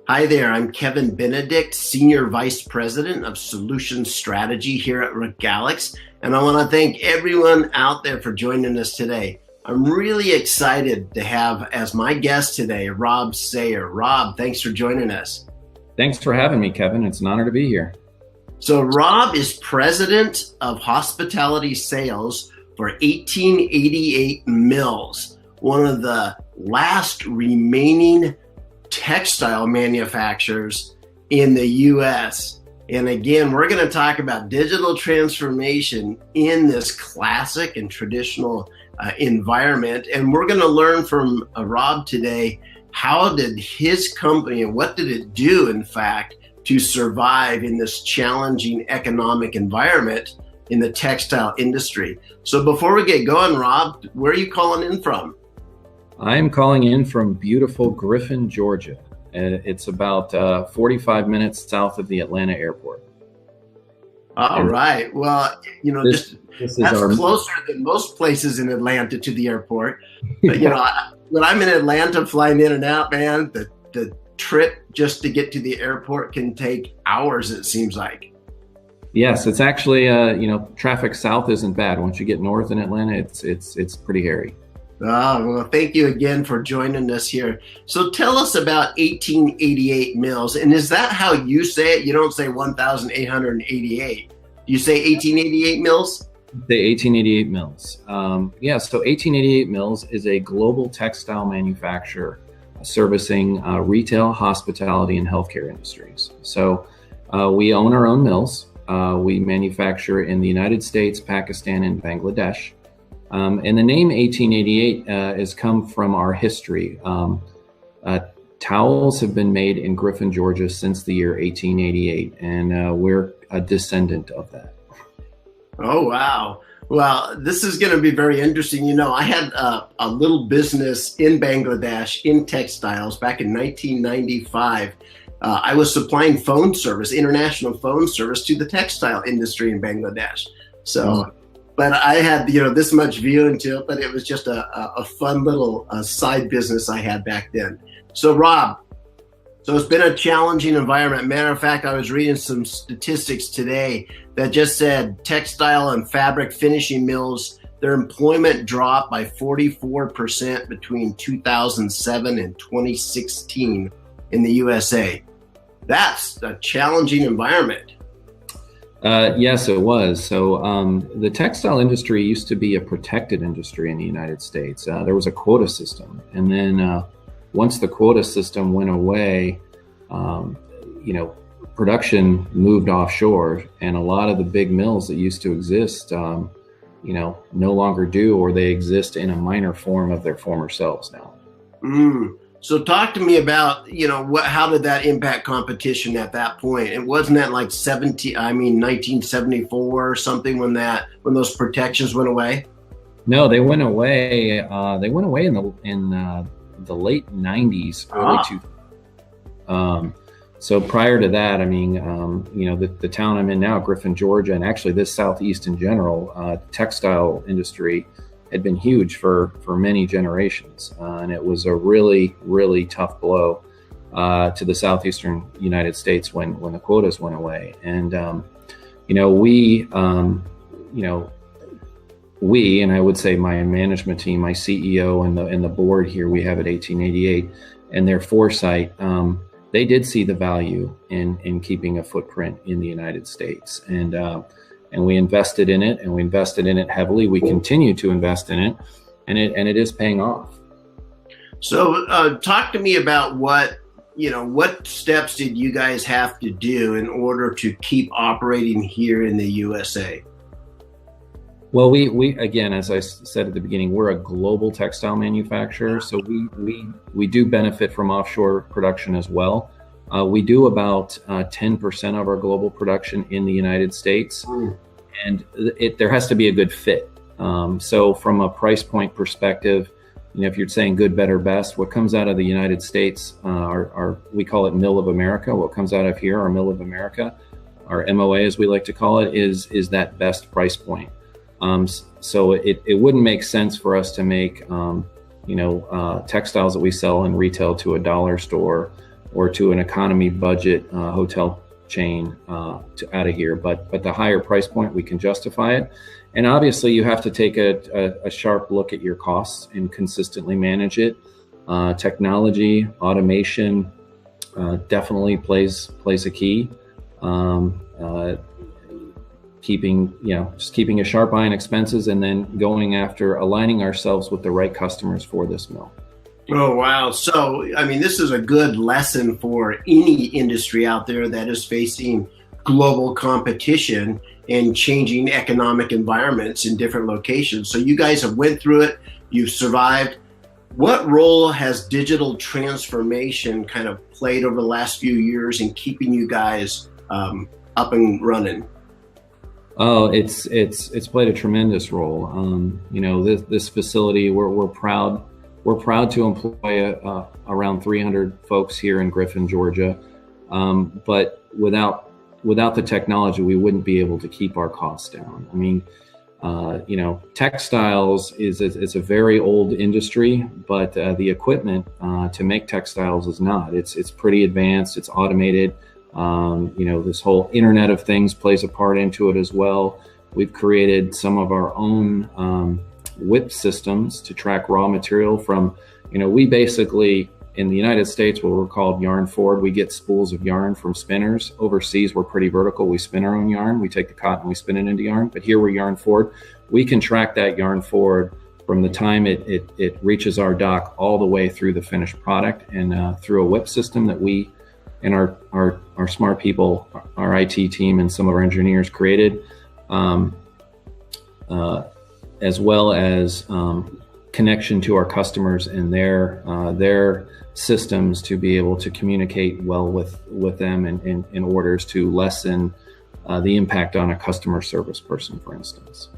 Hi there, I'm Kevin Benedict, Senior Vice President of Solutions Strategy here at Regalix, and I want to thank everyone out there for joining us today. I'm really excited to have as my guest today, Rob Sayre. Rob, thanks for joining us. Thanks for having me, Kevin. It's an honor to be here. So Rob is President of Hospitality Sales for 1888 Mills, one of the last remaining textile manufacturers in the U.S. And again, we're going to talk about digital transformation in this classic and traditional environment. And we're going to learn from Rob today, how did his company and what did it do, in fact, to survive in this challenging economic environment in the textile industry. So before we get going, Rob, where are you calling in from? I'm calling in from beautiful Griffin, Georgia. It's about 45 minutes south of the Atlanta airport. All right. Well, you know, that's closer than most places in Atlanta to the airport. But, you know, when I'm in Atlanta flying in and out, man, the trip just to get to the airport can take hours, it seems like. Yes, it's actually, traffic south isn't bad. Once you get north in Atlanta, it's pretty hairy. Oh, well, thank you again for joining us here. So tell us about 1888 Mills. And is that how you say it? You don't say 1,888. You say 1888 Mills? The 1888 Mills. So 1888 Mills is a global textile manufacturer servicing retail, hospitality, and healthcare industries. So we own our own mills. We manufacture in the United States, Pakistan, and Bangladesh. And the name 1888 has come from our history. Towels have been made in Griffin, Georgia since the year 1888, and we're a descendant of that. Oh, wow. Well, this is going to be very interesting. You know, I had a little business in Bangladesh in textiles back in 1995. I was supplying phone service, international phone service to the textile industry in Bangladesh. So, but I had, this much view into it, but it was just a fun little side business I had back then. So Rob, so it's been a challenging environment. Matter of fact, I was reading some statistics today that just said textile and fabric finishing mills, their employment dropped by 44% between 2007 and 2016 in the USA. That's a challenging environment. Yes, it was. So the textile industry used to be a protected industry in the United States. There was a quota system. And then once the quota system went away, production moved offshore, and a lot of the big mills that used to exist, no longer do, or they exist in a minor form of their former selves now. So talk to me about, how did that impact competition at that point? It wasn't that like 1974 or something when those protections went away? No, they went away. They went away in the late 90s, early 2000s. So prior to that, the town I'm in now, Griffin, Georgia, and actually this Southeast in general, textile industry had been huge for many generations. And it was a really, really tough blow to the Southeastern United States when the quotas went away. And, we, and I would say my management team, my CEO and the board here we have at 1888, and their foresight, they did see the value in keeping a footprint in the United States. And we invested in it, and we invested in it heavily. We continue to invest in it, and it is paying off. So talk to me about what steps did you guys have to do in order to keep operating here in the USA? Well, we again, as I said at the beginning, we're a global textile manufacturer, so we do benefit from offshore production as well. We do about 10% of our global production in the United States, and there has to be a good fit. So from a price point perspective, if you're saying good, better, best, what comes out of the United States, we call it Mill of America. What comes out of here, our Mill of America, our MOA as we like to call it, is that best price point. So it wouldn't make sense for us to make, textiles that we sell in retail to a dollar store or to an economy budget hotel chain out of here. But the higher price point, we can justify it. And obviously, you have to take a sharp look at your costs and consistently manage it. Technology, automation definitely plays a key. Keeping a sharp eye on expenses, and then going after aligning ourselves with the right customers for this mill. Oh, wow. So, I mean, this is a good lesson for any industry out there that is facing global competition and changing economic environments in different locations. So you guys have went through it, you've survived. What role has digital transformation kind of played over the last few years in keeping you guys up and running? Oh, it's played a tremendous role. This facility, we're proud to employ around 300 folks here in Griffin, Georgia. But without the technology, we wouldn't be able to keep our costs down. I mean, textiles is a very old industry, but the equipment to make textiles is not. It's pretty advanced. It's automated. This whole Internet of Things plays a part into it as well. We've created some of our own whip systems to track raw material from, we basically, in the United States, what we're called yarn forward, we get spools of yarn from spinners. Overseas, we're pretty vertical. We spin our own yarn. We take the cotton, we spin it into yarn. But here we're yarn forward. We can track that yarn forward from the time it reaches our dock all the way through the finished product, and through a whip system that we and our smart people, our IT team, and some of our engineers created, as well as connection to our customers and their systems to be able to communicate well with them in orders to lessen the impact on a customer service person, for instance.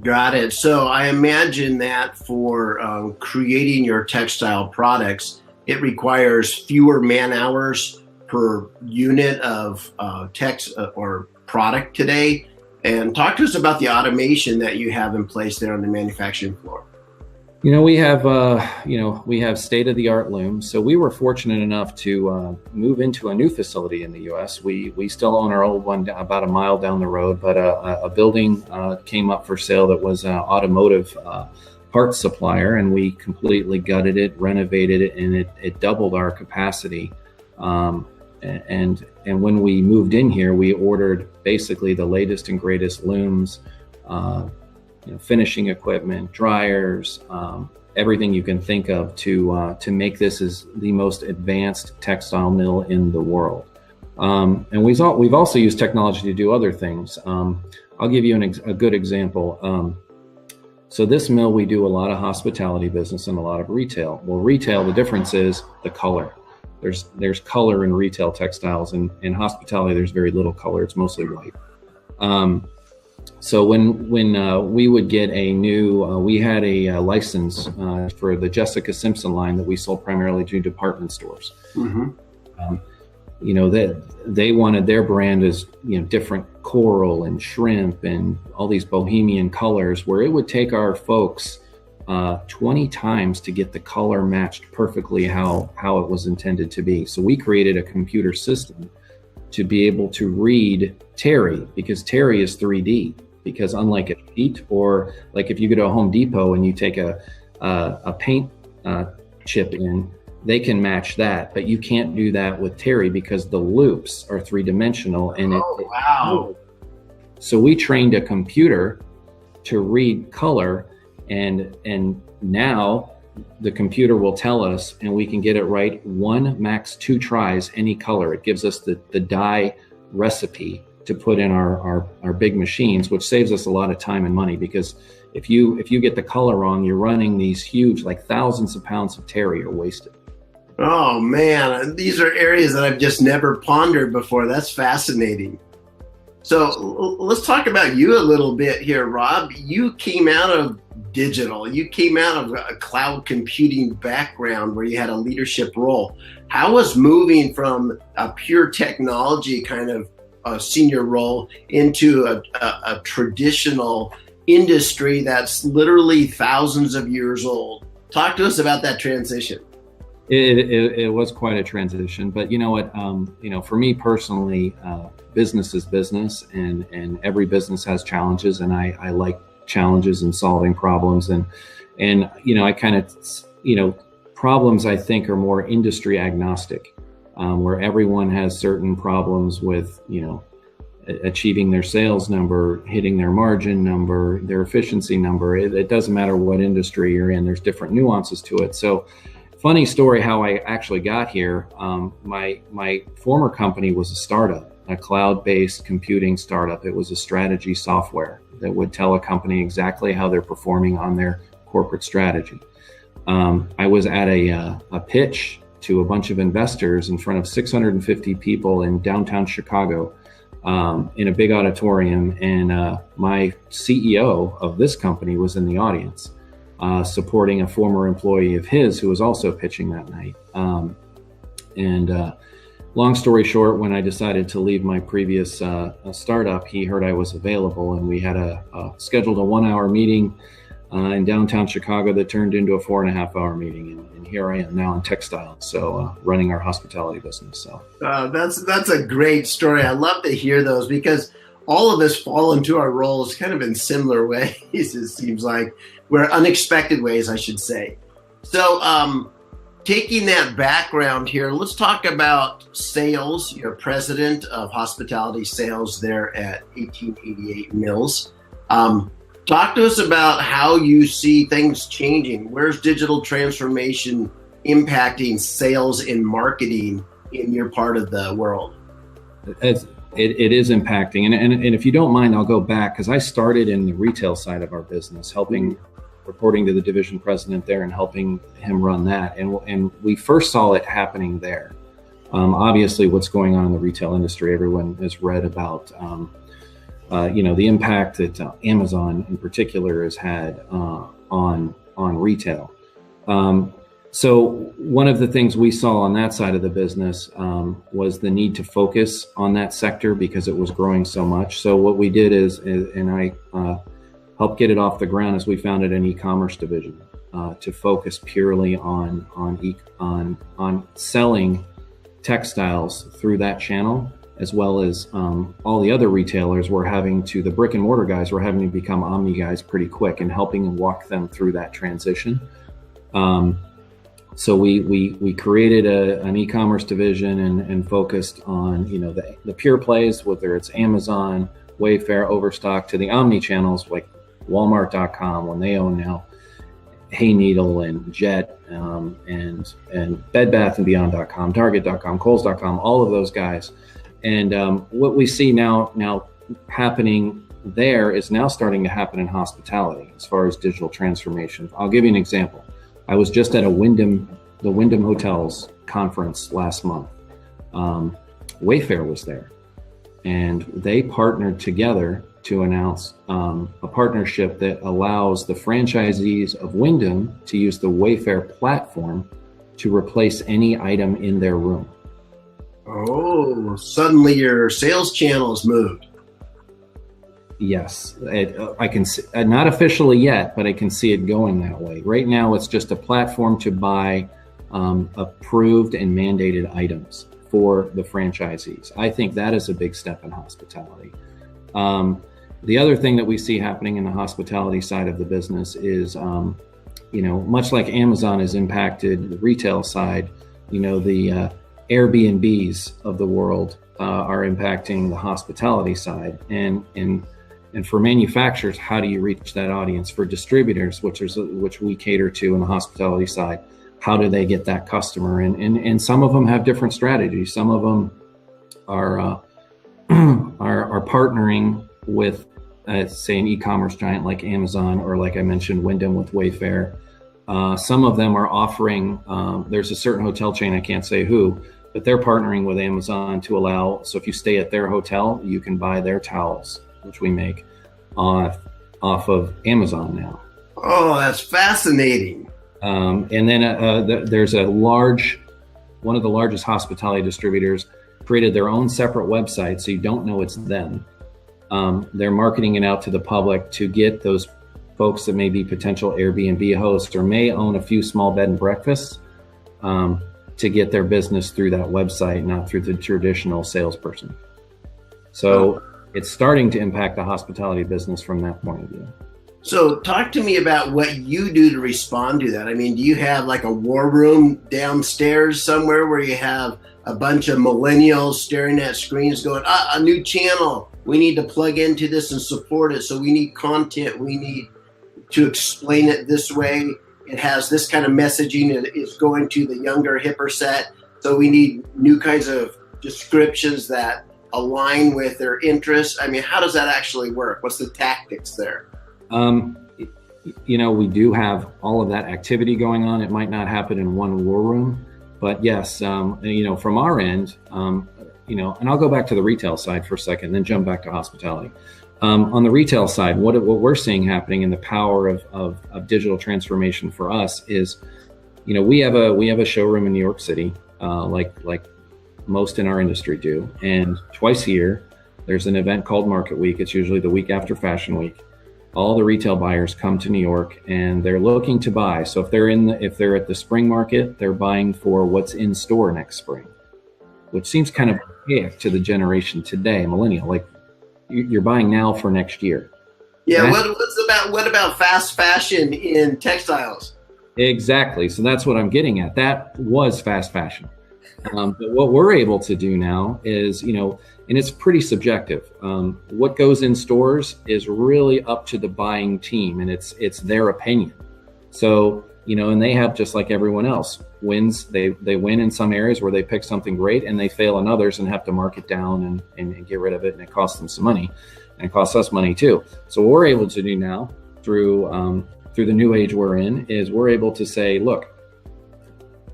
Got it. So I imagine that for creating your textile products, it requires fewer man hours per unit of text or product today. And talk to us about the automation that you have in place there on the manufacturing floor. We have state-of-the-art looms. So we were fortunate enough to move into a new facility in the U.S. We still own our old one about a mile down the road, but a building came up for sale that was an automotive parts supplier, and we completely gutted it, renovated it, and it doubled our capacity. And when we moved in here, we ordered basically the latest and greatest looms, finishing equipment, dryers, everything you can think of to make this as the most advanced textile mill in the world. And we've also used technology to do other things. I'll give you a good example. So this mill, we do a lot of hospitality business and a lot of retail. Well, retail, the difference is the color. There's color in retail textiles, and in hospitality, there's very little color. It's mostly white. So when we would get a new, we had a license for the Jessica Simpson line that we sold primarily to department stores. Mm-hmm. They wanted their brand as different coral and shrimp and all these bohemian colors, where it would take our folks 20 times to get the color matched perfectly how it was intended to be. So we created a computer system to be able to read terry, because terry is 3D. Because unlike a sheet, or like if you go to a Home Depot and you take a paint chip in, they can match that, but you can't do that with terry because the loops are three-dimensional. And wow! So we trained a computer to read color, and now the computer will tell us, and we can get it right 1, max 2 tries, any color. It gives us the dye recipe to put in our big machines, which saves us a lot of time and money, because if you get the color wrong, you're running these huge, like thousands of pounds of terry are wasted. Oh man, these are areas that I've just never pondered before. That's fascinating. So let's talk about you a little bit here, Rob. You came out of digital. You came out of a cloud computing background where you had a leadership role. How was moving from a pure technology kind of a senior role into a traditional industry that's literally thousands of years old? Talk to us about that transition. It was quite a transition, but you know what? For me personally, business is business, and every business has challenges, and I like challenges and solving problems, and I kind of problems I think are more industry agnostic, where everyone has certain problems with achieving their sales number, hitting their margin number, their efficiency number. It doesn't matter what industry you're in. There's different nuances to it. So. Funny story how I actually got here. My former company was a startup, a cloud-based computing startup. It was a strategy software that would tell a company exactly how they're performing on their corporate strategy. I was at a pitch to a bunch of investors in front of 650 people in downtown Chicago, in a big auditorium, and my CEO of this company was in the audience. Supporting a former employee of his who was also pitching that night. Long story short, when I decided to leave my previous startup, he heard I was available, and we had scheduled a 1-hour meeting in downtown Chicago that turned into a 4.5-hour meeting. And here I am now in textiles, so running our hospitality business. So that's a great story. I love to hear those, because all of us fall into our roles kind of in similar ways, it seems like. We're unexpected ways, I should say. So taking that background here, let's talk about sales. You're president of hospitality sales there at 1888 Mills. Talk to us about how you see things changing. Where's digital transformation impacting sales and marketing in your part of the world? It is impacting. And if you don't mind, I'll go back, because I started in the retail side of our business, reporting to the division president there and helping him run that. And we first saw it happening there. Obviously, what's going on in the retail industry, everyone has read about, the impact that Amazon in particular has had on retail. So one of the things we saw on that side of the business was the need to focus on that sector because it was growing so much. So what we did is and I helped get it off the ground, is we founded an e-commerce division to focus purely on selling textiles through that channel, as well as all the other retailers the brick and mortar guys were having to become omni guys pretty quick, and helping walk them through that transition. So we created an e-commerce division and focused on the pure plays, whether it's Amazon, Wayfair, Overstock, to the omni channels like Walmart.com, when they own now Hay Needle and Jet, and Bed Bath and Beyond.com, Target.com, Kohl's.com, all of those guys. And what we see now happening there is now starting to happen in hospitality as far as digital transformation. I'll give you an example. I was just at the Wyndham Hotels conference last month. Wayfair was there, and they partnered together to announce a partnership that allows the franchisees of Wyndham to use the Wayfair platform to replace any item in their room. Oh, suddenly your sales channels moved. Yes, I can see, not officially yet, but I can see it going that way. Right now, it's just a platform to buy approved and mandated items for the franchisees. I think that is a big step in hospitality. The other thing that we see happening in the hospitality side of the business is, much like Amazon has impacted the retail side, the Airbnbs of the world are impacting the hospitality side. And for manufacturers, how do you reach that audience? For distributors, which we cater to in the hospitality side, how do they get that customer? And some of them have different strategies. Some of them are partnering with, say, an e-commerce giant like Amazon, or like I mentioned, Wyndham with Wayfair. Some of them are offering, there's a certain hotel chain, I can't say who, but they're partnering with Amazon to allow, so if you stay at their hotel, you can buy their towels, which we make off of Amazon now. Oh, that's fascinating. And then there's one of the largest hospitality distributors created their own separate website, so you don't know it's them. They're marketing it out to the public to get those folks that may be potential Airbnb hosts or may own a few small bed and breakfasts to get their business through that website, not through the traditional salesperson. So it's starting to impact the hospitality business from that point of view. So talk to me about what you do to respond to that. I mean, do you have like a war room downstairs somewhere where you have a bunch of millennials staring at screens going, a new channel, we need to plug into this and support it. So we need content, we need to explain it this way. It has this kind of messaging, it is going to the younger, hipper set. So we need new kinds of descriptions that align with their interests. I mean, how does that actually work? What's the tactics there? We do have all of that activity going on. It might not happen in one war room, but yes, from our end, and I'll go back to the retail side for a second, then jump back to hospitality. On the retail side, what we're seeing happening in the power of digital transformation for us is, we have a showroom in New York City, like most in our industry do, and twice a year there's an event called Market Week. It's usually the week after Fashion Week. All the retail buyers come to New York and they're looking to buy. So if they're at the spring market, they're buying for what's in store next spring, which seems kind of archaic to the generation today, millennial. Like you're buying now for next year. Yeah. What about fast fashion in textiles? Exactly. So that's what I'm getting at. That was fast fashion. But what we're able to do now is, and it's pretty subjective. What goes in stores is really up to the buying team, and it's their opinion. So, and they have, just like everyone else, wins. They win in some areas where they pick something great, and they fail in others and have to mark it down and get rid of it, and it costs them some money, and it costs us money too. So what we're able to do now through the new age we're in is we're able to say, look,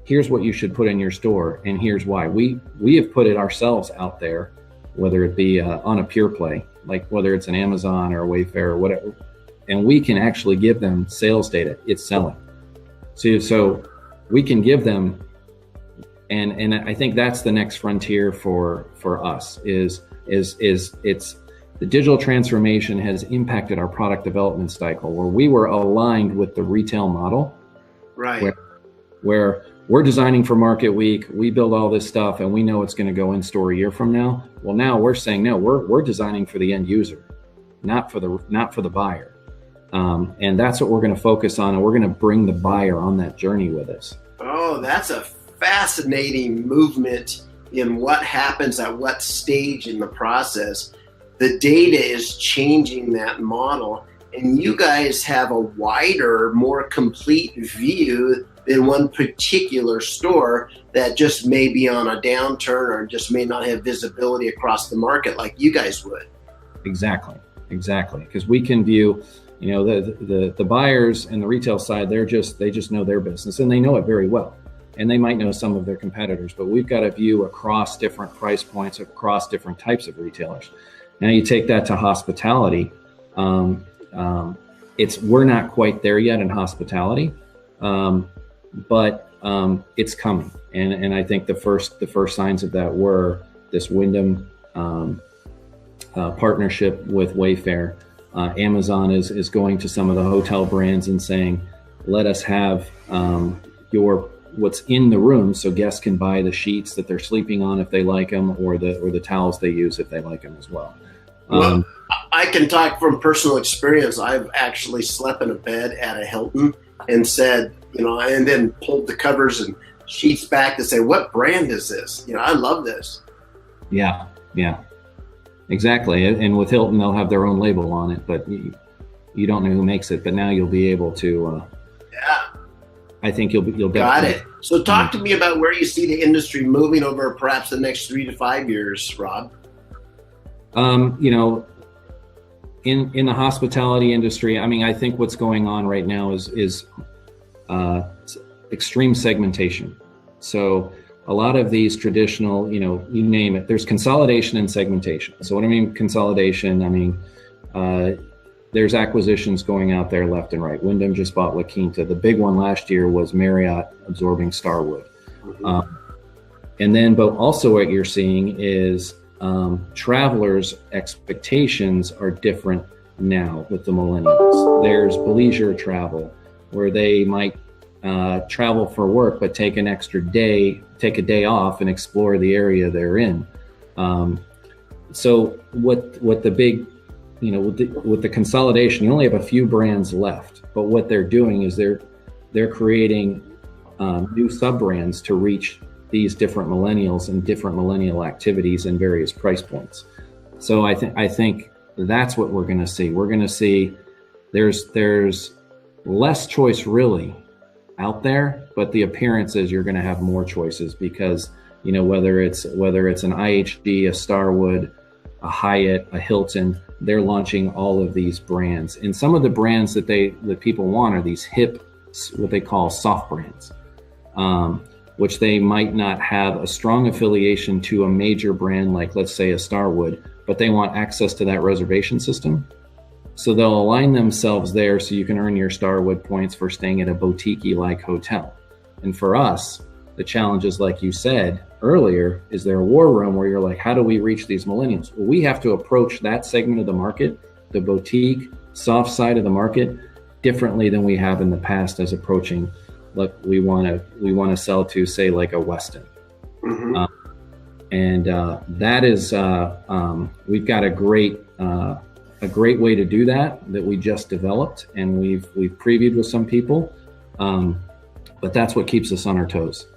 here's what you should put in your store, and here's why. We have put it ourselves out there, whether it be on a pure play, like whether it's an Amazon or a Wayfair or whatever, and we can actually give them sales data. It's selling. So we can give them, and I think that's the next frontier for us is it's the digital transformation has impacted our product development cycle, where we were aligned with the retail model, right? Where we're designing for Market Week, we build all this stuff, and we know it's going to go in store a year from now. Well, now we're saying, no, we're designing for the end user, not for the buyer. And that's what we're going to focus on, and we're going to bring the buyer on that journey with us. Oh, that's a fascinating movement in what happens at what stage in the process. The data is changing that model, and you guys have a wider, more complete view than one particular store that just may be on a downturn or just may not have visibility across the market like you guys would. Exactly. Because we can view, the buyers and the retail side, they just know their business, and they know it very well. And they might know some of their competitors, but we've got a view across different price points, across different types of retailers. Now you take that to hospitality. We're not quite there yet in hospitality. But it's coming, and I think the first signs of that were this Wyndham partnership with Wayfair. Amazon is going to some of the hotel brands and saying, let us have what's in the room, so guests can buy the sheets that they're sleeping on if they like them, or the towels they use if they like them as well. Well, I can talk from personal experience. I've actually slept in a bed at a Hilton and said, and then pulled the covers and sheets back to say, what brand is this? I love this. Yeah, exactly. And with Hilton, they'll have their own label on it, but you don't know who makes it. But now you'll be able to. I think you'll got it. So talk to me about where you see the industry moving over perhaps the next 3 to 5 years, Rob. In the hospitality industry, I think what's going on right now is extreme segmentation. So a lot of these traditional, you name it, there's consolidation and segmentation. So what I mean consolidation, there's acquisitions going out there left and right. Wyndham just bought La Quinta. The big one last year was Marriott absorbing Starwood. Mm-hmm. But also what you're seeing is travelers' expectations are different now with the millennials. There's leisure travel where they might travel for work, but take an extra day, take a day off and explore the area they're in. So what the big, with the consolidation, you only have a few brands left, but what they're doing is they're creating new sub-brands to reach these different millennials and different millennial activities and various price points. So I think that's what we're going to see. We're going to see there's less choice really out there, but the appearance is you're going to have more choices because, whether it's an IHG, a Starwood, a Hyatt, a Hilton, they're launching all of these brands. And some of the brands that people want are these hip, what they call soft brands, which they might not have a strong affiliation to a major brand like, let's say, a Starwood, but they want access to that reservation system. So they'll align themselves there so you can earn your Starwood points for staying at a boutique-like hotel. And for us, the challenge is, like you said earlier, is there a war room where you're like, how do we reach these millennials? Well, we have to approach that segment of the market, the boutique, soft side of the market, differently than we have in the past as approaching, look, we want to sell to, say, like a Westin. Mm-hmm. And that is, we've got a great way to do that we just developed, and we've previewed with some people, but that's what keeps us on our toes.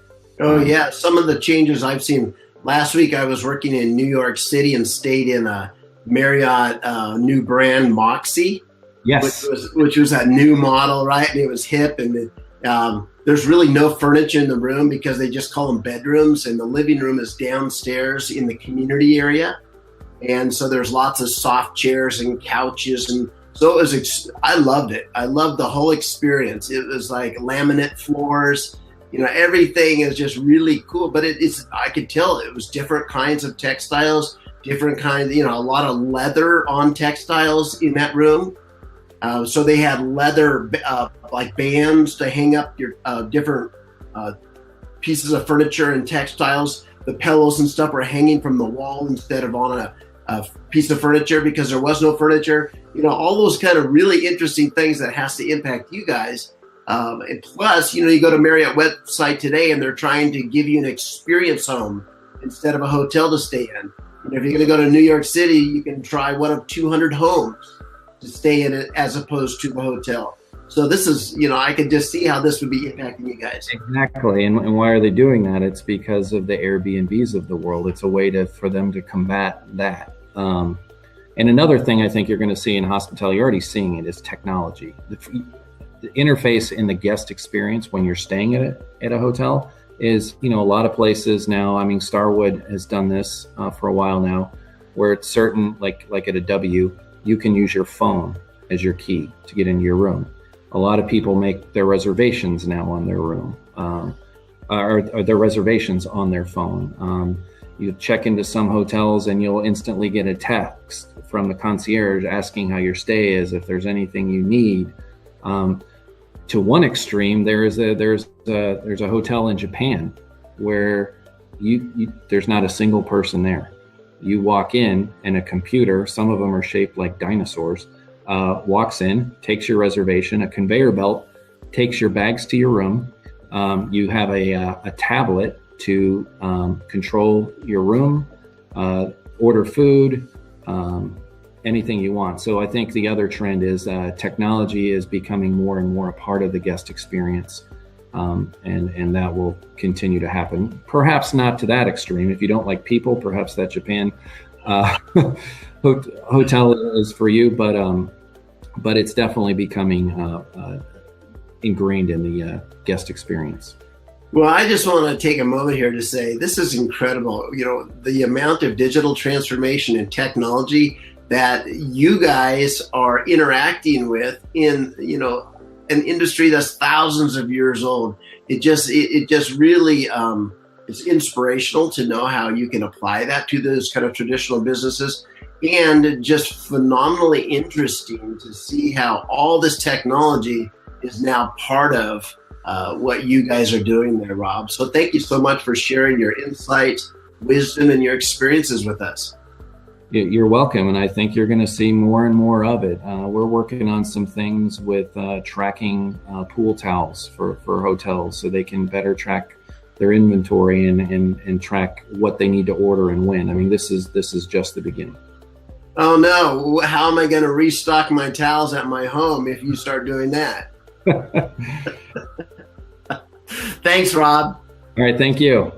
Oh yeah, some of the changes I've seen. Last week I was working in New York City and stayed in a Marriott new brand, Moxie. Yes, which was that new model, right? And it was hip, and there's really no furniture in the room because they just call them bedrooms, and the living room is downstairs in the community area. And so there's lots of soft chairs and couches. And so I loved it. I loved the whole experience. It was like laminate floors, everything is just really cool. But I could tell it was different kinds of textiles, different kinds, a lot of leather on textiles in that room. So they had leather like bands to hang up your different pieces of furniture and textiles. The pillows and stuff were hanging from the wall instead of on a piece of furniture because there was no furniture. All those kind of really interesting things that has to impact you guys. And plus, you go to Marriott website today and they're trying to give you an experience home instead of a hotel to stay in. If you're going to go to New York City, you can try one of 200 homes to stay in it as opposed to a hotel. So this is, I could just see how this would be impacting you guys. Exactly. And why are they doing that? It's because of the Airbnbs of the world. It's a way for them to combat that. And another thing I think you're going to see in hospitality, you're already seeing it, is technology. The interface in the guest experience when you're staying at a hotel is, a lot of places now, Starwood has done this for a while now, where it's certain, like at a W, you can use your phone as your key to get into your room. A lot of people make their reservations now on their room, or their reservations on their phone. You check into some hotels and you'll instantly get a text from the concierge asking how your stay is, if there's anything you need. To one extreme, there's a hotel in Japan where there's not a single person there. You walk in and a computer, some of them are shaped like dinosaurs, walks in, takes your reservation, a conveyor belt takes your bags to your room. You have a tablet to control your room, order food, anything you want. So I think the other trend is technology is becoming more and more a part of the guest experience. And that will continue to happen. Perhaps not to that extreme. If you don't like people, perhaps that Japan hotel is for you. But it's definitely becoming ingrained in the guest experience. Well, I just want to take a moment here to say this is incredible. The amount of digital transformation and technology that you guys are interacting with in, an industry that's thousands of years old. It just really is inspirational to know how you can apply that to those kind of traditional businesses, and just phenomenally interesting to see how all this technology is now part of what you guys are doing there, Rob. So thank you so much for sharing your insights, wisdom, and your experiences with us. You're welcome, and I think you're going to see more and more of it. We're working on some things with tracking pool towels for hotels, so they can better track their inventory and track what they need to order and when. I mean, this is just the beginning. Oh no, how am I going to restock my towels at my home if you start doing that? Thanks, Rob. All right, thank you.